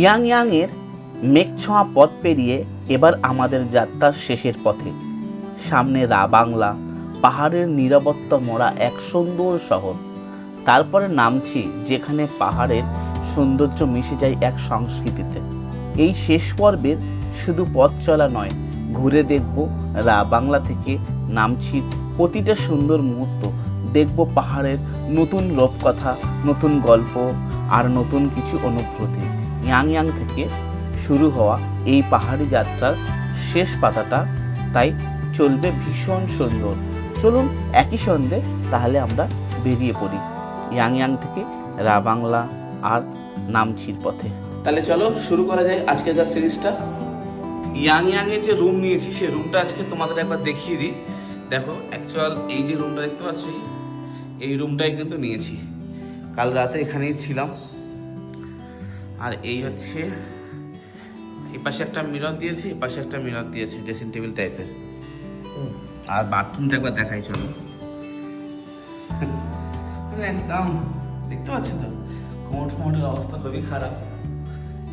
ইয়াংয়ের মেঘছোঁয়া পথ পেরিয়ে এবার আমাদের যাত্রার শেষের পথে। সামনে বাংলা, পাহাড়ের নিরাপত্তা মোড়া এক সুন্দর শহর। তারপরে নামছি যেখানে পাহাড়ের সৌন্দর্য মিশে যায় এক সংস্কৃতিতে। এই শেষ পর্বের শুধু পথ চলা নয়, ঘুরে দেখব বাংলা থেকে নামছি প্রতিটা সুন্দর মুহূর্ত। দেখব পাহাড়ের নতুন রূপকথা, নতুন গল্প আর নতুন কিছু অনুভূতি। ইয়াং থেকে শুরু হওয়া এই পাহাড়ি যাত্রার শেষ পাতাটা তাই চলবে ভীষণ সুন্দর। চলুন একই সঙ্গে তাহলে আমরা বেরিয়ে পড়ি ইয়াং থেকে বাংলা আর নামছির পথে। তাহলে চলো শুরু করা যায় আজকের যা সিরিজটা। ইয়াংয়ের যে রুম নিয়েছি সেই রুমটা আজকে তোমাদের একবার দেখিয়ে দিই। দেখো অ্যাকচুয়াল এই যে রুমটা দেখতে পাচ্ছ, এই রুমটাই কিন্তু নিয়েছি। কাল রাতে এখানেই ছিলাম। আর এই হচ্ছে, এই পাশে একটা মিরর দিয়েছি, এই পাশে একটা মিরর দিয়েছি, ড্রেসিং টেবিল টাইপের। আর বাথরুমটা একবার দেখাই চলো। একদম দেখতে পাচ্ছ তো, কোমরের অবস্থা খুবই খারাপ।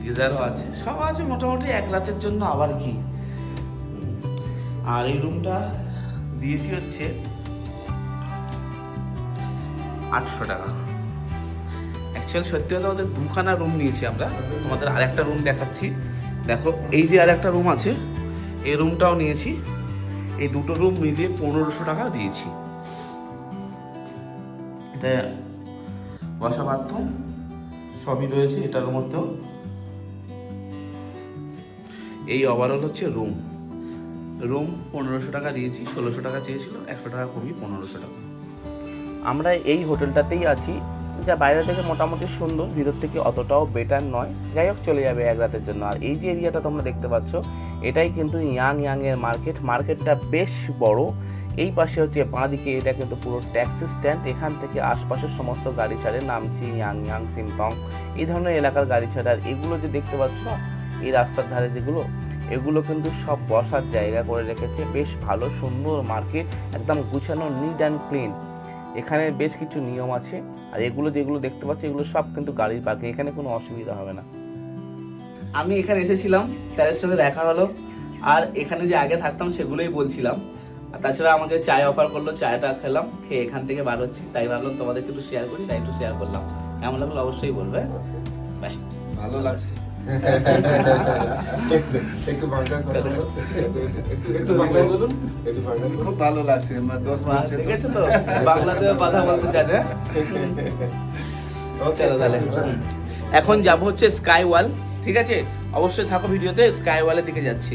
গিজারও আছে, সব আছে মোটামুটি এক রাতের জন্য, আবার কি। আর এই রুমটা দিয়েছি হচ্ছে 800 টাকা। অ্যাকচুয়াল সত্যি কথা আমাদের দুখানা রুম নিয়েছি আমরা। তোমাদের আরেকটা রুম দেখাচ্ছি। দেখো এই যে আরেকটা রুম আছে, এই রুমটাও নিয়েছি। এই দুটো রুম মিলিয়ে 1500 টাকা দিয়েছি। এটা বসা বাথরুম সবই রয়েছে এটার মধ্যেও। এই ওভারঅল হচ্ছে রুম 1500 টাকা দিয়েছি। 1600 টাকা চেয়েছিল, 100 টাকা কমিয়ে 1500 টাকা। আমরা এই হোটেলটাতেই আছি, যা বাইরে থেকে মোটামুটি সুন্দর, ভিতর থেকে অতটাও বেটার নয়। যাই হোক, চলে যাবে এক রাতের জন্য। আর এই যে এরিয়াটা তোমরা দেখতে পাচ্ছ, এটাই কিন্তু ইয়াংয়ের মার্কেটটা বেশ বড়। এই পাশে হচ্ছে বাঁ দিকে, এটা কিন্তু পুরো ট্যাক্সি স্ট্যান্ড। এখান থেকে আশপাশের সমস্ত গাড়ি ছাড়ে, নামছি, ইয়াং, সিমটং, এই ধরনের এলাকার গাড়ি ছাড়ে। আর এগুলো যে দেখতে পাচ্ছ না, এই রাস্তার ধারে যেগুলো, এগুলো কিন্তু সব বসার জায়গা করে রেখেছে। বেশ ভালো সুন্দর মার্কেট, একদম গুছানো, নিট অ্যান্ড ক্লিন। এখানে বেশ কিছু নিয়ম আছে। আর এগুলো যেগুলো দেখতে পাচ্ছি, এগুলো সব কিন্তু গাড়ির পার্কিং, এখানে কোনো অসুবিধা হবে না। আমি এখানে এসেছিলাম, স্যারের সঙ্গে দেখা হলো। আর এখানে যে আগে থাকতাম সেগুলোই বলছিলাম। আর তাছাড়া আমাকে চায় অফার করলো, চায়টা খেলাম, খেয়ে এখান থেকে বার হচ্ছি। তাই ভাবলাম তোমাদেরকে একটু শেয়ার করি, তাই একটু শেয়ার করলাম। কেমন লাগলো অবশ্যই বলবে। বাই। ভালো লাগছে। খুব ভালো লাগছে। দেখেছো তো, বাংলাতে কথা বলতে জানে। চলো তাহলে এখন যাব হচ্ছে স্কাই ওয়াল। ঠিক আছে, অবশ্যই থাকো ভিডিওতে। স্কাই ওয়ালের দিকে যাচ্ছি।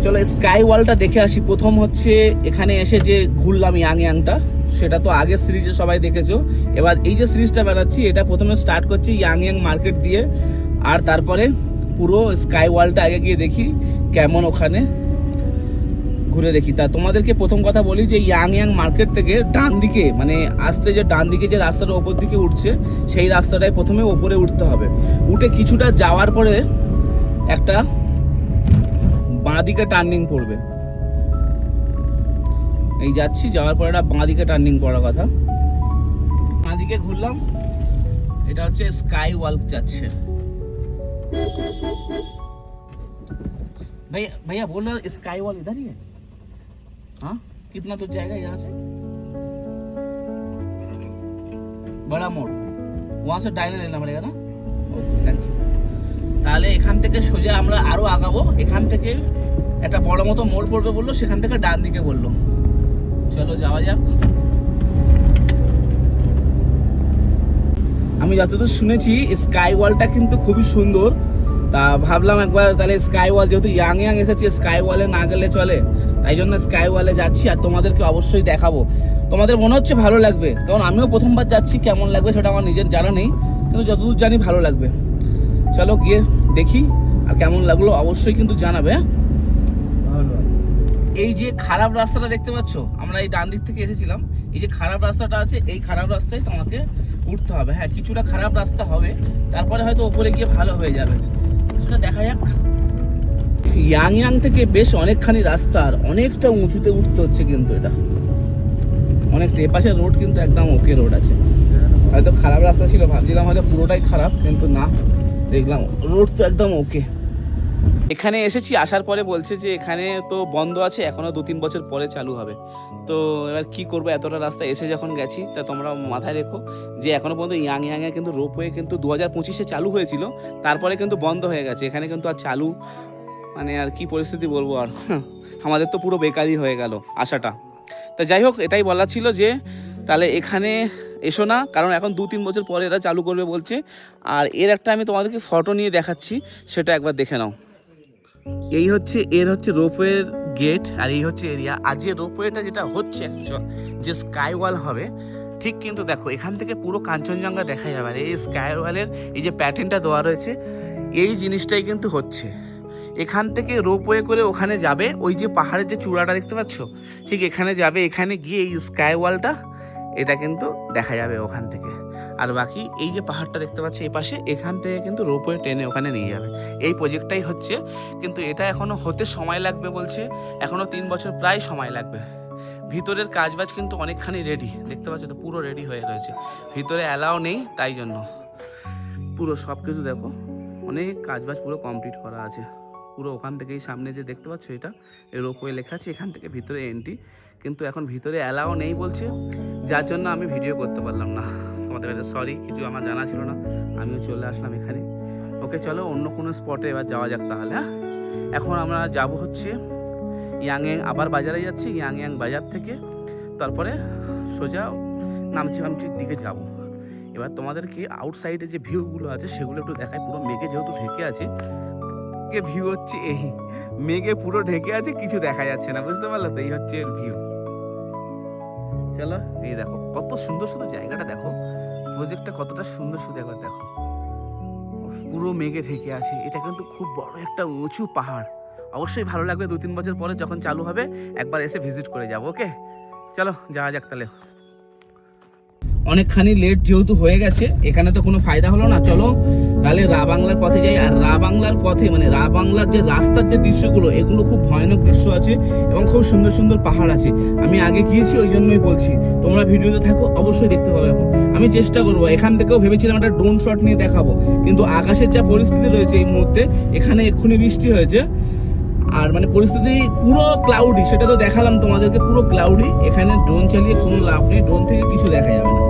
চলো স্কাই ওয়ালটা দেখে আসি। প্রথম হচ্ছে এখানে এসে যে ঘুরলাম ইয়াংটা, সেটা তো আগের সিরিজে সবাই দেখেছো। এবার এই যে সিরিজটা বেড়াচ্ছি, এটা প্রথমে স্টার্ট করছি ইয়াং মার্কেট দিয়ে। আর তারপরে পুরো স্কাই ওয়ালটা আগে গিয়ে দেখি কেমন, ওখানে ঘুরে দেখি। তা তোমাদেরকে প্রথম কথা বলি যে ইয়াং মার্কেট থেকে ডান দিকে, মানে আসতে যে ডান দিকে যে রাস্তাটা ওপর দিকে উঠছে, সেই রাস্তাটায় প্রথমে ওপরে উঠতে হবে। উঠে কিছুটা যাওয়ার পরে একটা বাঁ দিকে টার্নিং পড়বে। এই যাচ্ছি, যাওয়ার পরে একটা বাঁ দিকে টার্নিং পড়ার কথা। বাঁ দিকে ঘুরলাম, এটা হচ্ছে স্কাই ওয়াল যাচ্ছে। भैया बोल रहा स्काई वॉल इधर ही है। हाँ, कितना तो जाएगा यहाँ से? बड़ा मोड़, वहाँ से डायने लेना पड़ेगा ना। Thank you. তাহলে এখান থেকে সোজা আমরা আরো আগাবো। এখান থেকে একটা বড় মতো মোড় পড়বে বললো, সেখান থেকে ডান দিকে বললো। চলো যাওয়া যাক। আমি যতদূর শুনেছি স্কাই ওয়ালটা কিন্তু খুবই সুন্দর। তা ভাবলাম একবার তাহলে স্কাই ওয়াল, যেহেতু ইয়াং এসেছি, স্কাই ওয়ালে না গেলে চলে, তাই জন্য স্কাই ওয়ালে যাচ্ছি। আর তোমাদেরকে অবশ্যই দেখাবো। তোমাদের মনে হচ্ছে ভালো লাগবে, কারণ আমিও প্রথমবার যাচ্ছি। কেমন লাগবে সেটা আমার নিজের জানা নেই, কিন্তু যতদূর জানি ভালো লাগবে। চলো গিয়ে দেখি, আর কেমন লাগলো অবশ্যই কিন্তু জানাবে। এই যে খারাপ রাস্তাটা দেখতে পাচ্ছ, আমরা এই ডান দিক থেকে এসেছিলাম। এই যে খারাপ রাস্তাটা আছে, এই খারাপ রাস্তায় তোমাকে উঠতে হবে। হ্যাঁ, কিছুটা খারাপ রাস্তা হবে, তারপরে হয়তো ওপরে গিয়ে ভালো হয়ে যাবে, সেটা দেখা যাক। ইয়াংয়াং থেকে বেশ অনেকখানি রাস্তা আর অনেকটা উঁচুতে উঠতে হচ্ছে, কিন্তু এটা অনেকটা। এপাশে রোড কিন্তু একদম ওকে রোড আছে, হয়তো খারাপ রাস্তা ছিল, ভাবছিলাম হয়তো পুরোটাই খারাপ, কিন্তু না, দেখলাম রোড তো একদম ওকে। এখানে এসেছি, আসার পরে বলছে যে এখানে তো বন্ধ আছে, এখনো 2-3 বছর পরে চালু হবে। তো এবার কি করবো, এতটা রাস্তা এসে যখন গেছি, তা তোমরা মাথায় রেখো যে এখনো পর্যন্ত ইয়াংয়াংয়ে কিন্তু রোপওয়ে কিন্তু 2025-এ চালু হয়েছিল, তারপরে কিন্তু বন্ধ হয়ে গেছে। এখানে কিন্তু আর চালু মানে আর কি পরিস্থিতি বলবো, আর আমাদের তো পুরো বেকারই হয়ে গেল আশাটা। তা যাই হোক, এটাই বলা ছিল যে তাহলে এখানে এসো না, কারণ এখন 2-3 বছর পরে এরা চালু করবে বলছে। আর এর একটা আমি তোমাদেরকে ফটো নিয়ে দেখাচ্ছি, সেটা একবার দেখে নাও। এই হচ্ছে এর হচ্ছে রোপওয়ের গেট, আর এই হচ্ছে এরিয়া। আর যে রোপওয়েটা যেটা হচ্ছে অ্যাকচুয়াল যে স্কাই ওয়াল হবে, ঠিক কিন্তু দেখো এখান থেকে পুরো কাঞ্চনজঙ্ঘা দেখা যাবে। আর এই স্কাই ওয়ালের এই যে প্যাটার্নটা দেওয়া রয়েছে, এই জিনিসটাই কিন্তু হচ্ছে। এখান থেকে রোপওয়ে করে ওখানে যাবে, ওই যে পাহাড়ের যে চূড়াটা দেখতে পাচ্ছ, ঠিক এখানে যাবে। এখানে গিয়ে এই স্কাই ওয়ালটা এটা কিন্তু দেখা যাবে ওখান থেকে। আর বাকি এই যে পাহাড়টা দেখতে পাচ্ছি এই পাশে, এখান থেকে কিন্তু রোপওয়ে ট্রেনে ওখানে নিয়ে যাবে। এই প্রজেক্টটাই হচ্ছে, কিন্তু এটা এখনও হতে সময় লাগবে বলছে, এখনও 3 বছর প্রায় সময় লাগবে। ভিতরের কাজবাজ কিন্তু অনেকখানি রেডি, দেখতে পাচ্ছ তো, পুরো রেডি হয়ে রয়েছে। ভিতরে অ্যালাও নেই, তাই জন্য পুরো সব কিছু দেখো, অনেক কাজবাজ পুরো কমপ্লিট করা আছে। পুরো ওখান থেকেই সামনে যে দেখতে পাচ্ছ এটা রোপওয়ে লেখা আছে, এখান থেকে ভিতরে এন্ট্রি, কিন্তু এখন ভিতরে অ্যালাও নেই বলছে, যার জন্য আমি ভিডিও করতে পারলাম না। তোমাদের কাছে সরি, কিছু আমার জানা ছিল না, আমিও চলে আসলাম এখানে। ওকে চলো অন্য কোনো স্পটে এবার যাওয়া যাক তাহলে। হ্যাঁ, এখন আমরা যাব হচ্ছে ইয়াংয়াং, আবার বাজারে যাচ্ছি, ইয়াংয়াং বাজার থেকে তারপরে সোজা নামচির দিকে যাব। এবার তোমাদেরকে আউটসাইডে যে ভিউগুলো আছে সেগুলো একটু দেখায়। পুরো মেঘে যেহেতু ঢেকে আছে, ভিউ হচ্ছে এই মেঘে পুরো ঢেকে আছে, কিছু দেখা যাচ্ছে না, বুঝতে পারলো তো? এই হচ্ছে এর ভিউ। চলো, এই দেখো কত সুন্দর সুন্দর জায়গাটা, দেখো প্রজেক্টটা কতটা সুন্দর সুন্দর, একবার দেখো পুরো মেঘে ঢেকে আছে। এটা কিন্তু খুব বড় একটা উঁচু পাহাড়, অবশ্যই ভালো লাগবে। 2-3 বছর পরে যখন চালু হবে একবার এসে ভিজিট করে যাবো। ওকে চলো যাওয়া যাক তাহলে। অনেকখানি লেট যেহেতু হয়ে গেছে, এখানে তো কোনো ফায়দা হলো না, চলো তাহলে রা বাংলার পথে যাই। আর রা বাংলার পথে মানে রা বাংলার যে রাস্তার যে দৃশ্যগুলো, এগুলো খুব ভয়ানক দৃশ্য আছে এবং খুব সুন্দর সুন্দর পাহাড় আছে। আমি আগে গিয়েছি, ওই জন্যই বলছি, তোমরা ভিডিওতে থাকো, অবশ্যই দেখতে পাবে। আমি চেষ্টা করবো, এখান থেকেও ভেবেছিলাম একটা ড্রোন শট নিয়ে দেখাবো, কিন্তু আকাশের যা পরিস্থিতি রয়েছে এই মুহূর্তে, এখানে এক্ষুনি বৃষ্টি হয়েছে, আর মানে পরিস্থিতি পুরো ক্লাউডি, সেটা তো দেখালাম তোমাদেরকে, পুরো ক্লাউডি। এখানে ড্রোন চালিয়ে কোনো লাভ নেই, ড্রোন থেকে কিছু দেখা যাবে না।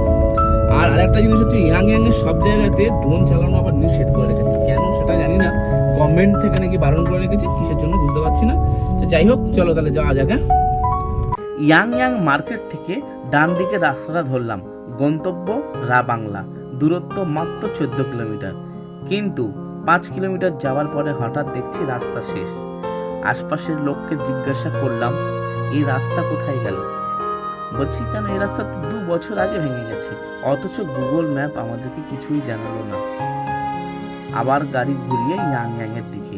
আর আরেকটা জিনিস হচ্ছে, ইয়াংয়াংয়ের সব জায়গাতে ড্রোন চালানো আবার নিষেধ করে রেখেছে, কেন সেটা জানি না, গভর্নমেন্ট থেকে নাকি বারণ করে রেখেছে, কিসের জন্য বুঝতে পারছি না। তো যাই হোক, চলো তাহলে যাওয়া যাক। ইয়াংয়াং মার্কেট থেকে ডান দিকে রাস্তাটা ধরলাম, গন্তব্য রা বাংলা, দূরত্ব মাত্র 14 কিলোমিটার। কিন্তু 5 কিলোমিটার যাওয়ার পরে হঠাৎ দেখছি রাস্তা শেষ। আশপাশের লোককে জিজ্ঞাসা করলাম, এই রাস্তা কোথায় গেল? বলছি কেন, এই রাস্তা তো 2 বছর আগে ভেঙে গেছে, অথচ গুগল ম্যাপ আমাদেরকে কিছুই জানালো না। আবার গাড়ি ঘুরিয়ে ইয়াংয়াং এর দিকে,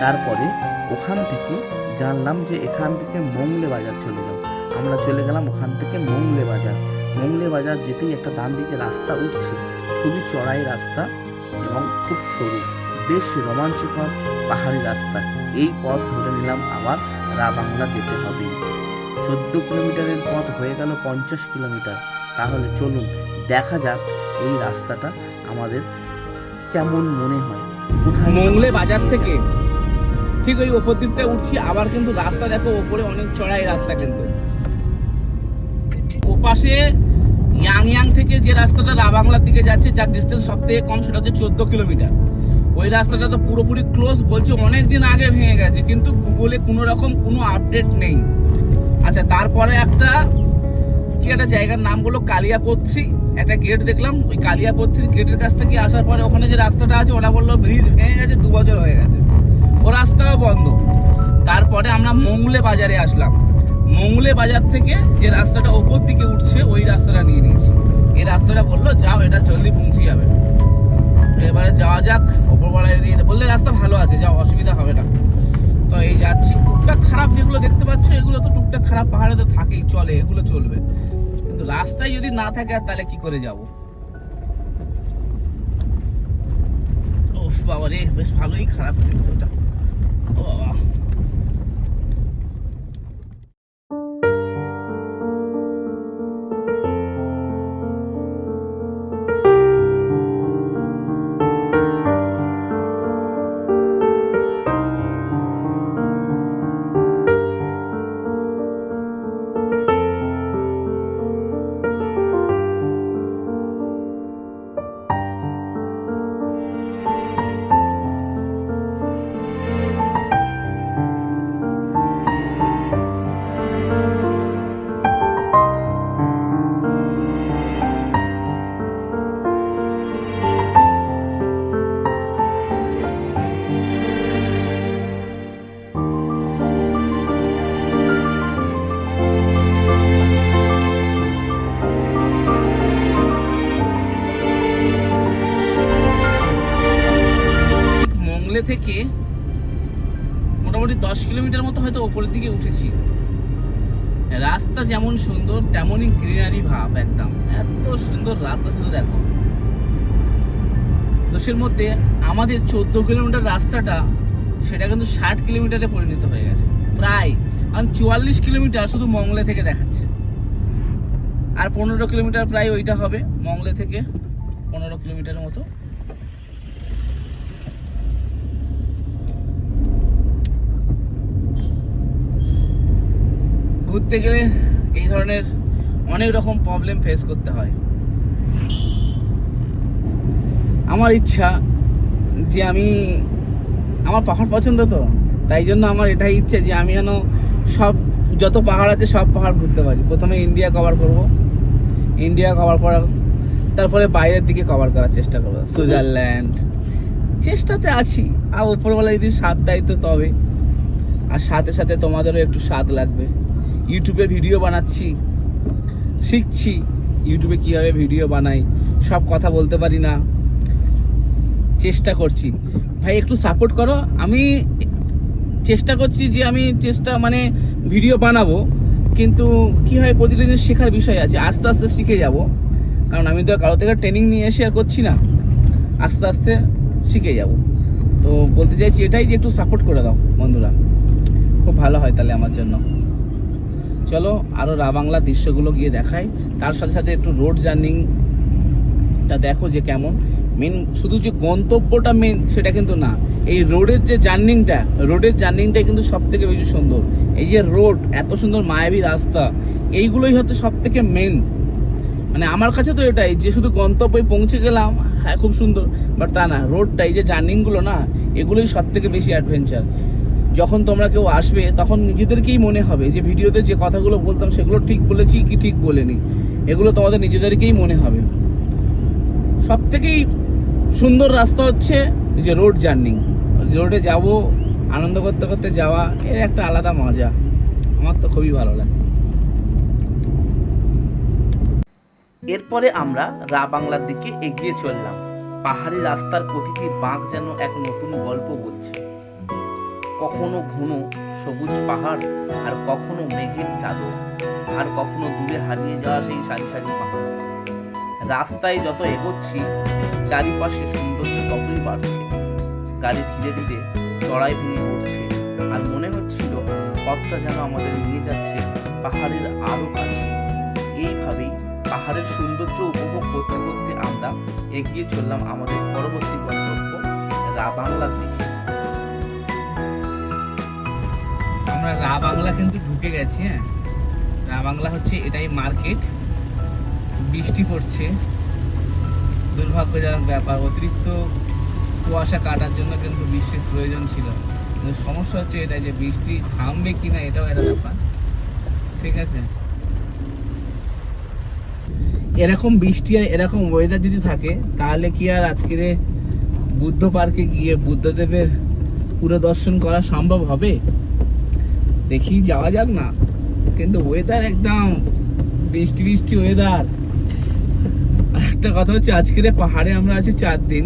তারপরে ওখান থেকে জানলাম যে এখান থেকে মংলে বাজার চলে যাও। আমরা চলে গেলাম ওখান থেকে মংলে বাজার। মংলে বাজার যেতেই একটা ডান দিকে রাস্তা উঠছে, খুবই চড়াই রাস্তা এবং খুব সরু, বেশ রোমাঞ্চকর পাহাড়ি রাস্তা। এই পথ ধরে নিলাম আবার রা বাংলা যেতে হবে। 14 কিলোমিটারের পথ হয়ে গেল 50 কিলোমিটার। তাহলে চলুন দেখা যাক এই রাস্তাটা আমাদের কেমন মনে হয়। মংলে বাজার থেকে ঠিক ওই ওপর দিকটা উঠছি, আবার কিন্তু রাস্তা দেখো ওপরে অনেক চড়াই রাস্তা, কিন্তু ওপাশে ইয়াংয়াং থেকে যে রাস্তাটা রা বাংলার দিকে যাচ্ছে, যার ডিস্টেন্স সব থেকে কম, সেটা হচ্ছে 14 কিলোমিটার। ওই রাস্তাটা তো পুরোপুরি ক্লোজ, বলছে অনেকদিন আগে ভেঙে গেছে, কিন্তু গুগলে কোনো রকম কোনো আপডেট নেই। আচ্ছা, তারপরে একটা কি একটা জায়গার নাম বললো কালিয়াপত্রী, একটা গেট দেখলাম, ওই কালিয়াপত্রীর গেটের কাছ থেকে আসার পরে ওখানে যে রাস্তাটা আছে ওটা বললো ব্রিজ ভেঙে গেছে, 2 বছর হয়ে গেছে, ও রাস্তাও বন্ধ। তারপরে আমরা মংলে বাজারে আসলাম, মংলে বাজার থেকে যে রাস্তাটা ওপর দিকে উঠছে ওই রাস্তাটা নিয়ে নিয়েছি। এই রাস্তাটা বললো যাও, এটা জলদি পৌঁছে যাবে। এবারে যাওয়া যাক, ওপরবেলায় বললে রাস্তা ভালো আছে, যাও, অসুবিধা হবে না। তো এই যাচ্ছি, টুকটাক খারাপ যেগুলো দেখতে পাচ্ছ এগুলো তো টুকটাক খারাপ, পাহাড়ে তো থাকেই, চলে, এগুলো চলবে, কিন্তু রাস্তায় যদি না থাকে তাহলে কি করে যাব? ওফ বাবা রে, বেশ ভালোই খারাপ কিন্তু ওটা। ও বাবা। থেকে মোটামুটি 10 কিলোমিটার মতো হয়তো ওপরের দিকে উঠেছি। রাস্তা যেমন সুন্দর তেমনই গ্রিনারি ভাব, একদম এত সুন্দর রাস্তা। শুধু দেখো, দোষের মধ্যে আমাদের 14 কিলোমিটার রাস্তাটা সেটা কিন্তু 60 কিলোমিটারে পরিণত হয়ে গেছে প্রায়। কারণ 44 কিলোমিটার শুধু মংলা থেকে দেখাচ্ছে, আর 15 কিলোমিটার প্রায় ওইটা হবে মংলা থেকে, 15 কিলোমিটারের মতো। ঘুরতে গেলে এই ধরনের অনেক রকম প্রবলেম ফেস করতে হয়। আমার ইচ্ছা যে আমার পাহাড় পছন্দ, তো তাই জন্য আমার এটাই ইচ্ছে যে আমি যেন সব যত পাহাড় আছে সব পাহাড় ঘুরতে পারি। প্রথমে ইন্ডিয়া কভার করব, ইন্ডিয়া কভার করার তারপরে বাইরের দিকে কভার করার চেষ্টা করবো, সুইজারল্যান্ড। চেষ্টাতে আছি, আর উপরবেলা যদি সাথ দেয় তো তবে। আর সাথে সাথে তোমাদেরও একটু স্বাদ লাগবে। ইউটিউবে ভিডিও বানাচ্ছি, শিখছি ইউটিউবে কীভাবে ভিডিও বানাই, সব কথা বলতে পারি না, চেষ্টা করছি। ভাই একটু সাপোর্ট করো। আমি চেষ্টা করছি যে ভিডিও বানাবো, কিন্তু কি হয় প্রতিদিন শেখার বিষয় আছে, আস্তে আস্তে শিখে যাব। কারণ আমি তো কারো থেকে ট্রেনিং নিয়ে এসে আর করছি না, আস্তে আস্তে শিখে যাব। তো বলতে চাইছি এটাই যে একটু সাপোর্ট করে দাও বন্ধুরা, খুব ভালো হয় তাহলে আমার জন্য। চলো আরও বাংলা দৃশ্যগুলো গিয়ে দেখাই, তার সাথে সাথে একটু রোড জার্নিটা দেখো যে কেমন। মেন শুধু যে গন্তব্যটা মেন সেটা কিন্তু না, এই রোডের যে জার্নিংটাই কিন্তু সব থেকে বেশি সুন্দর। এই যে রোড, এত সুন্দর মায়াবী রাস্তা, এইগুলোই হচ্ছে সব থেকে মেন। মানে আমার কাছে তো এটাই যে শুধু গন্তব্যে পৌঁছে গেলাম, হ্যাঁ খুব সুন্দর, বাট তা না, রোডটা এই যে জার্নিংগুলো না, এগুলোই সব থেকে বেশি অ্যাডভেঞ্চার। যখন তোমরা কেউ আসবে তখন নিজেদেরকেই মনে হবে যে ভিডিওতে যে কথাগুলো বলতাম সেগুলো ঠিক বলেছি কি ঠিক বলিনি, এগুলো তোমাদের নিজেদেরকেই মনে হবে। সব থেকেই সুন্দর রাস্তা হচ্ছে যে রোড জার্নি। রোডে যাব, আনন্দ করতে করতে যাওয়া, এর একটা আলাদা মজা, আমার তো খুবই ভালো লাগে। এরপরে আমরা বাংলার দিকে এগিয়ে চললাম। পাহাড়ি রাস্তার প্রতিটি বাঁক যেন এক নতুন গল্প বলছে। কখনো ঘন সবুজ পাহাড়, আর কখনো মেঘের চাদর, আর কখনো দূরে হারিয়ে যাওয়া সেই সারি সারি পাহাড়। রাস্তায় যত এগোচ্ছি চারিপাশে সৌন্দর্য ততই বাড়ছে। গাড়ি ধীরে ধীরে চড়াই ভেঙে উঠছে, আর মনে হচ্ছিল পথটা যেন আমাদের নিয়ে যাচ্ছে পাহাড়ের আরো কাছে। এইভাবেই পাহাড়ের সৌন্দর্য উপভোগ করতে করতে আমরা এগিয়ে চললাম আমাদের পরবর্তী গন্তব্য বাংলার দিকে। আমরা বাংলা কিন্তু ঢুকে গেছি। হ্যাঁ, বাংলা হচ্ছে এটাই মার্কেট। বৃষ্টি পড়ছে, দুর্ভাগ্যজনক ব্যাপার। অতিরিক্ত কুয়াশা কাটার জন্য কিন্তু বৃষ্টির প্রয়োজন ছিল, কিন্তু সমস্যা হচ্ছে এটা যে বৃষ্টি থামবে কিনা এটাও একটা ব্যাপার। ঠিক আছে, এরকম বৃষ্টি আর এরকম ওয়েদার যদি থাকে তাহলে কি আর আজকের বুদ্ধ পার্কে গিয়ে বুদ্ধদেবের পুরো দর্শন করা সম্ভব হবে? দেখি যাওয়া যাক না, কিন্তু ওয়েদার একদম বৃষ্টি বৃষ্টি ওয়েদার। আর একটা কথা হচ্ছে আজকের পাহাড়ে আমরা আছি 4 দিন,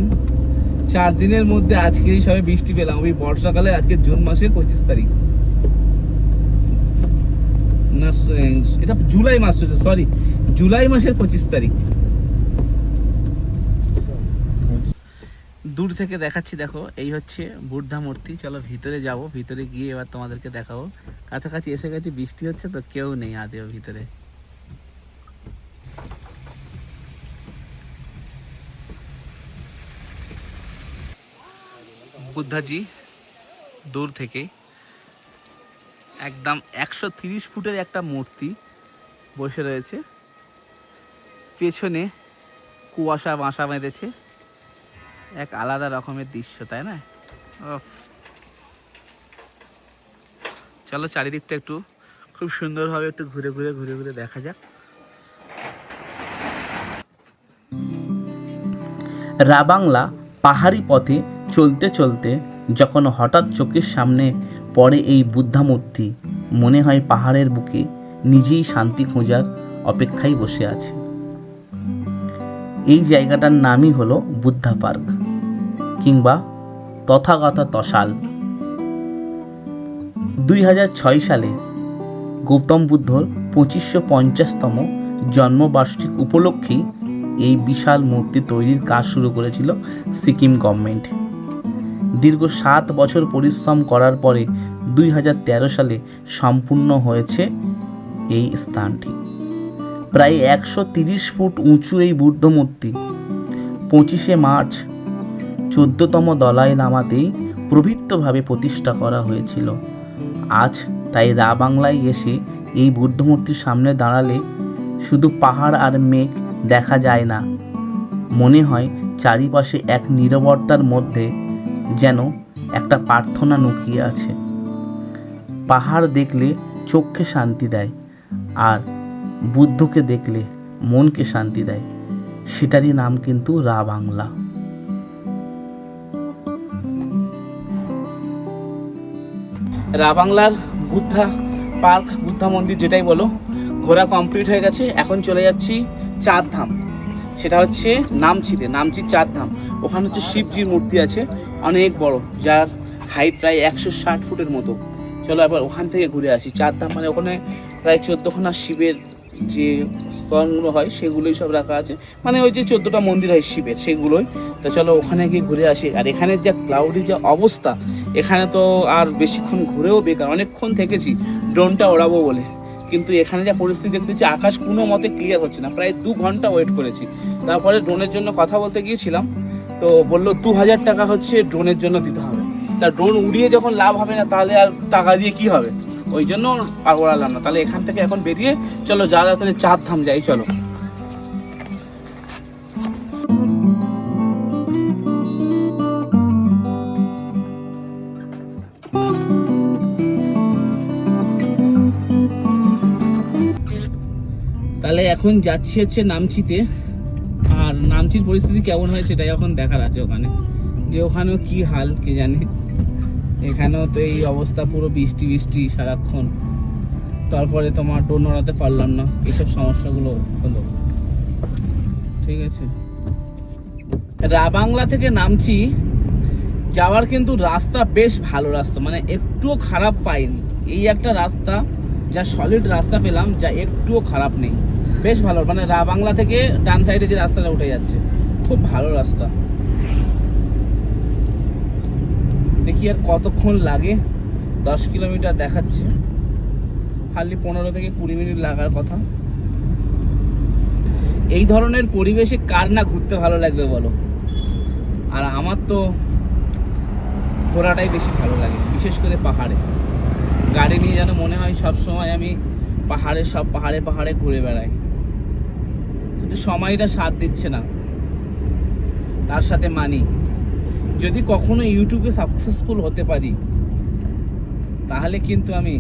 4 দিনের মধ্যে আজকেরই সবে বৃষ্টি পেলাম। ওই বর্ষাকালে আজকে জুন মাসের 25 তারিখ, না এটা জুলাই মাস চলছে, সরি জুলাই মাসের 25 তারিখ। দূর থেকে দেখাচ্ছি, দেখো এই হচ্ছে বুদ্ধা মূর্তি। চলো ভিতরে যাব, ভিতরে গিয়ে এবার তোমাদেরকে দেখাবো। কাছাকাছি এসে গেছি, বৃষ্টি হচ্ছে তো কেউ নেই আদেও ভিতরে। বুদ্ধাজি দূর থেকে একদম 130 ফুটের একটা মূর্তি বসে রয়েছে, পেছনে কুয়াশা বাসা বেঁধেছে, এক আলাদা রকমের দৃশ্য, তাই না? চলো চারিদিকটা একটু খুব সুন্দরভাবে একটু ঘুরে ঘুরে ঘুরে ঘুরে দেখা যাক। বাংলা পাহাড়ি পথে চলতে চলতে যখন হঠাৎ চোখের সামনে পড়ে এই বুদ্ধা মূর্তি, মনে হয় পাহাড়ের বুকে নিজেই শান্তি খোঁজার অপেক্ষায় বসে আছে। এই জায়গাটার নামই হলো বুদ্ধা পার্ক, কিংবা তথাগত সাল। 2006 সালে গৌতম বুদ্ধর 2550তম জন্মবার্ষিকী উপলক্ষে এই বিশাল মূর্তি তৈরির কাজ শুরু করেছিল সিকিম গভর্নমেন্ট। দীর্ঘ 7 বছর পরিশ্রম করার পরে 2013 সালে সম্পূর্ণ হয়েছে এই স্থানটি। প্রায় 130 ফুট উঁচু এই বুদ্ধ মূর্তি 25শে মার্চ 14তম দলাই লামাতেই পবিত্রভাবে প্রতিষ্ঠা করা হয়েছিল। আজ তাই বাংলায় এসে এই বুদ্ধ মূর্তির সামনে দাঁড়ালে শুধু পাহাড় আর মেঘ দেখা যায় না, মনে হয় চারিপাশে এক নীরবতার মধ্যে যেন একটা প্রার্থনা লুকিয়ে আছে। পাহাড় দেখলে চোখকে শান্তি দেয়, আর বুদ্ধকে দেখলে মনকে শান্তি দেয়। সেটারই নাম কিন্তু বাংলা। বাংলার বুদ্ধা পার্ক, বুদ্ধা মন্দির যেটাই বলো, ঘোরা কমপ্লিট হয়ে গেছে। এখন চলে যাচ্ছি চারধাম, সেটা হচ্ছে নামচিতে, নামচির চারধাম। ওখানে হচ্ছে শিবজির মূর্তি আছে অনেক বড়, যার হাইট প্রায় 160 ফুটের মতো। চলো এবার ওখান থেকে ঘুরে আসি। চারধাম মানে ওখানে প্রায় 14খানা শিবের যে স্তরগুলো হয় সেগুলোই সব রাখা আছে, মানে ওই যে 14টা মন্দির হয় শিবের সেগুলোই। তো চলো ওখানে গিয়ে ঘুরে আসি। আর এখানের যা ক্লাউডি যে অবস্থা, এখানে তো আর বেশিক্ষণ ঘুরেও বেকার। অনেকক্ষণ থেকেছি ড্রোনটা ওড়াবো বলে, কিন্তু এখানে যা পরিস্থিতি দেখতেছি, আকাশ কোনো মতে ক্লিয়ার হচ্ছে না। প্রায় 2 ঘন্টা ওয়েট করেছি। তারপরে ড্রোনের জন্য কথা বলতে গিয়েছিলাম, তো বললো 2000 টাকা হচ্ছে ড্রোনের জন্য দিতে হবে। তা ড্রোন উড়িয়ে যখন লাভ হবে না, তাহলে আর টাকা দিয়ে কি হবে, ওই জন্য আর ওড়ালাম না। তাহলে এখান থেকে এখন বেরিয়ে চলো যা তাহলে চারধাম যাই। চলো তাহলে এখন যাচ্ছি হচ্ছে নামচিতে। আর নামচির পরিস্থিতি কেমন হয় সেটাই এখন দেখার আছে ওখানে, যে ওখানেও কি হাল কে জানে। এখানেও তো এই অবস্থা, পুরো বৃষ্টি বৃষ্টি সারাক্ষণ। তারপরে তোমার ড্রোন ওড়াতে পারলাম না, এইসব সমস্যাগুলো হলো। ঠিক আছে, বাংলা থেকে নামচি যাওয়ার কিন্তু রাস্তা বেশ ভালো রাস্তা, মানে একটুও খারাপ পাইনি। এই একটা রাস্তা, যা সলিড রাস্তা পেলাম, যা একটুও খারাপ নেই, বেশ ভালো। মানে বাংলা থেকে ডান সাইডে যে রাস্তাটা উঠে যাচ্ছে, খুব ভালো রাস্তা। দেখি আর কতক্ষণ লাগে। 10 কিলোমিটার দেখাচ্ছে, হার্ডলি 15 থেকে 20 মিনিট লাগার কথা। এই ধরনের পরিবেশে কার না ঘুরতে ভালো লাগবে বলো? আর আমার তো ঘোরাটাই বেশি ভালো লাগে, বিশেষ করে পাহাড়ে। গাড়ি নিয়ে যেন মনে হয় সব সময় আমি সব পাহাড়ে ঘুরে বেড়াই, কিন্তু সময়টা সাথ দিচ্ছে না। তার সাথে মানি, যদি কখনো ইউটিউবে সাকসেসফুল হতে পারি, তাহলে কিন্তু আমি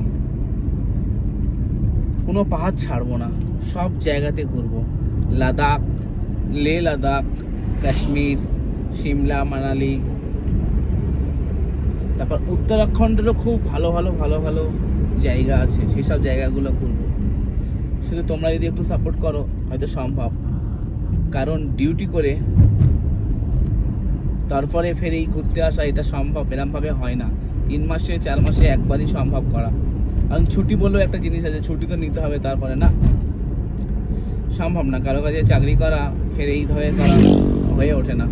কোনো পাহাড় ছাড়বো না, সব জায়গাতে ঘুরবো। লাদাখ, লে লাদাখ, কাশ্মীর, সিমলা, মানালি, তারপর উত্তরাখণ্ডেরও খুব ভালো ভালো জায়গা আছে, সেই সব জায়গাগুলো ঘুরবো। শুধু তোমরা যদি একটু সাপোর্ট করো, হয়তো সম্ভব। কারণ ডিউটি করে তারপরে ফের এই ঘুরতে আসা, এটা সম্ভব এরমভাবে হয় না। 3 মাসে 4 মাসে একবারই সম্ভব করা। কারণ ছুটি বলেও একটা জিনিস আছে, ছুটি তো নিতে হবে, তারপরে না সম্ভব না। কারো কাজে চাকরি করা, ফের এই ধরে করা হয়ে ওঠে না।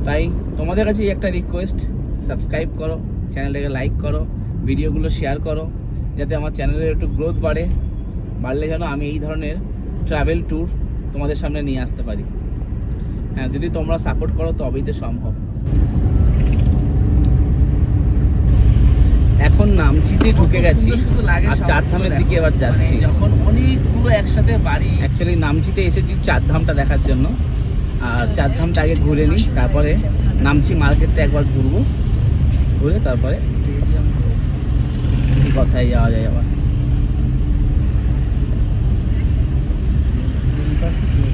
তাই তোমাদের কাছে একটা রিকোয়েস্ট, সাবস্ক্রাইব করো, চ্যানেলটাকে লাইক করো, ভিডিওগুলো শেয়ার করো, যাতে আমার চ্যানেলের একটু গ্রোথ বাড়লে যেন আমি এই ধরনের ট্রাভেল ট্যুর তোমাদের সামনে নিয়ে আসতে পারি। হ্যাঁ, যদি তোমরা সাপোর্ট করো তবেই তো সম্ভব। এখন নামচিতে ঢুকে গেছি, আর চারধামের দিকে এবার যাচ্ছি। যখন অনেকগুলো একসাথে বাড়ি, অ্যাকচুয়ালি নামচিতে এসেছি চারধামটা দেখার জন্য। আর চারধামটা আগে ঘুরে নিই, তারপরে নামচি মার্কেটটা একবার ঘুরবো, ঘুরে তারপরে কথায় যাওয়া যায়। আবার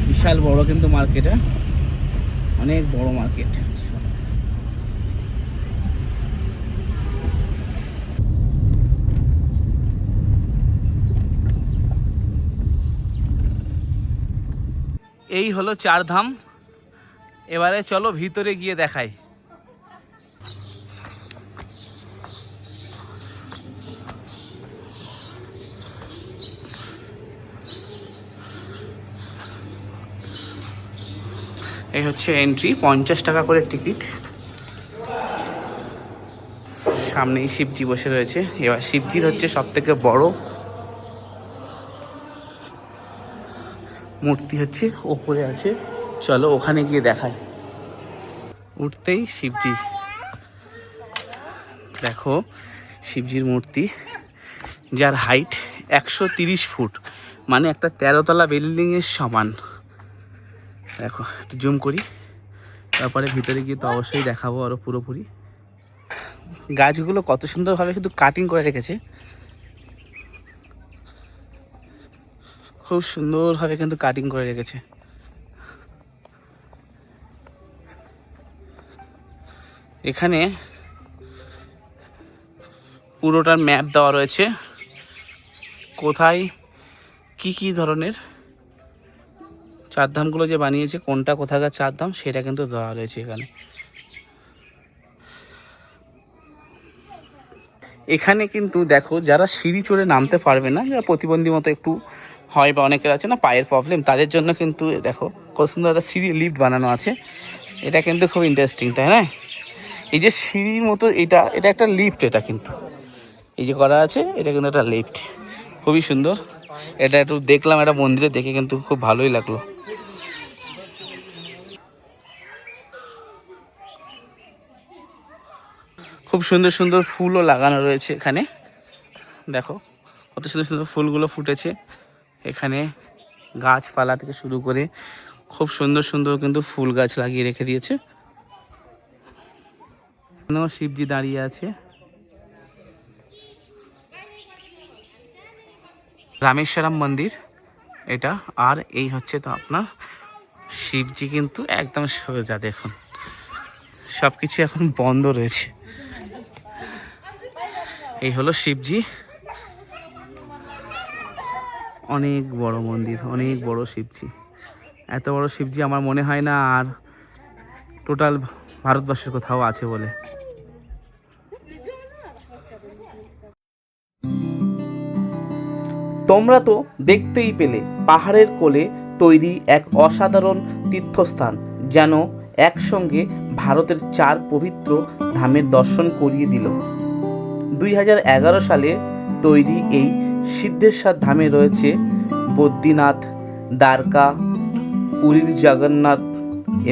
বিশাল বড় কিন্তু মার্কেটে, অনেক বড় মার্কেট। এই হলো চারধাম। এবারে চলো ভিতরে গিয়ে দেখাই। এই হচ্ছে এন্ট্রি, 50 টাকা করে টিকিট। সামনেই শিবজি বসে রয়েছে। এবার শিবজির হচ্ছে সব থেকে বড় মূর্তি হচ্ছে ওপরে আছে, চলো ওখানে গিয়ে দেখায়। উঠতেই শিবজি, দেখো শিবজির মূর্তি, যার হাইট 130 ফুট, মানে একটা 13 তলা বিল্ডিংয়ের সমান। দেখো একটু জুম করি, তারপরে ভিতরে গিয়ে তো অবশ্যই দেখাবো আরো পুরোপুরি। গাছগুলো কত সুন্দরভাবে কিন্তু কাটিং করে রেখেছে, খুব সুন্দরভাবে কিন্তু কাটিং করে রেখেছে। এখানে পুরোটার ম্যাপ দেওয়া রয়েছে, কোথায় কি কি ধরনের চারধামগুলো যে বানিয়েছে, কোনটা কোথাকার চারধাম সেটা কিন্তু দেওয়া রয়েছে এখানে। এখানে কিন্তু দেখো, যারা সিঁড়ি চড়ে নামতে পারবে না, যারা প্রতিবন্ধী মতো একটু হয় বা অনেকের আছে না পায়ের প্রবলেম, তাদের জন্য কিন্তু দেখো কত সুন্দর একটা সিঁড়ি লিফট বানানো আছে। এটা কিন্তু খুব ইন্টারেস্টিং, তাই না? এই যে সিঁড়ির মতো, এটা একটা লিফট, এটা কিন্তু এই যে করা আছে, এটা কিন্তু একটা লিফট, খুবই সুন্দর। এটা একটু দেখলাম, একটা মন্দিরে দেখে কিন্তু খুব ভালোই লাগলো। খুব সুন্দর সুন্দর ফুলও লাগানো রয়েছে এখানে, দেখো কত সুন্দর সুন্দর ফুলগুলো ফুটেছে এখানে। গাছপালা থেকে শুরু করে খুব সুন্দর সুন্দর কিন্তু ফুল গাছ লাগিয়ে রেখে দিয়েছে। এখানেও শিবজি দাঁড়িয়ে আছে। রামেশ্বরম মন্দির এটা। আর এই হচ্ছে তো আপনার শিবজি, কিন্তু একদম সোজা, দেখুন সব কিছু এখন বন্ধ রয়েছে। এই হলো শিবজি, অনেক বড় মন্দির, অনেক বড় শিবজি। এত বড় শিবজি আমার মনে হয় না আর টোটাল ভারতবর্ষের কোথাও আছে বলে। তোমরা তো দেখতেই পেলে, পাহাড়ের কোলে তৈরি এক অসাধারণ তীর্থস্থান যেন একসঙ্গে ভারতের 4 পবিত্র ধামের দর্শন করিয়ে দিল। 2011 সালে তৈরি এই সিদ্ধেশ্বর ধামে রয়েছে বদ্রীনাথ, দ্বারকা, পুরীর জগন্নাথ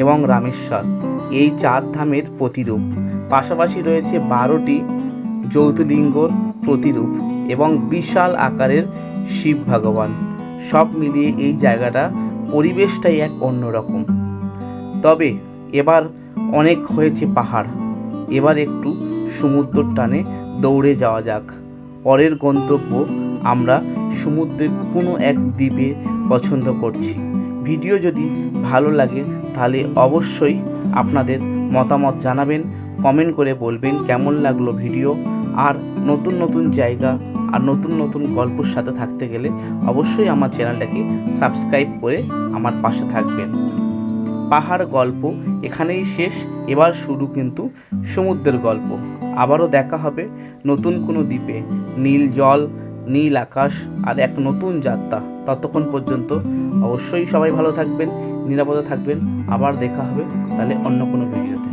এবং রামেশ্বর, এই 4 ধামের প্রতিরূপ। পাশাপাশি রয়েছে 12টি জ্যোতির্লিঙ্গর প্রতিরূপ এবং বিশাল আকারের শিব ভগবান। সব মিলিয়ে এই জায়গাটা, পরিবেশটাই এক অন্যরকম। তবে এবার অনেক হয়েছে পাহাড়, এবার একটু সমুদ্রের টানে দৌড়ে যাওয়া যাক। পরের গন্তব্য আমরা সমুদ্রের কোনো এক দ্বীপে পছন্দ করছি। ভিডিও যদি ভালো লাগে তাহলে অবশ্যই আপনাদের মতামত জানাবেন, কমেন্ট করে বলবেন কেমন লাগলো ভিডিও। আর নতুন নতুন জায়গা আর নতুন নতুন গল্পের সাথে থাকতে গেলে অবশ্যই আমার চ্যানেলটাকে সাবস্ক্রাইব করে আমার পাশে থাকবেন। পাহাড় গল্প এখানেই শেষ, এবার শুরু কিন্তু সমুদ্রের গল্প। আবারও দেখা হবে নতুন কোনো দ্বীপে, নীল জল, নীল আকাশ আর এক নতুন যাত্রা। ততক্ষণ পর্যন্ত অবশ্যই সবাই ভালো থাকবেন, নিরাপদে থাকবেন। আবার দেখা হবে তাহলে অন্য কোনো ভিডিওতে।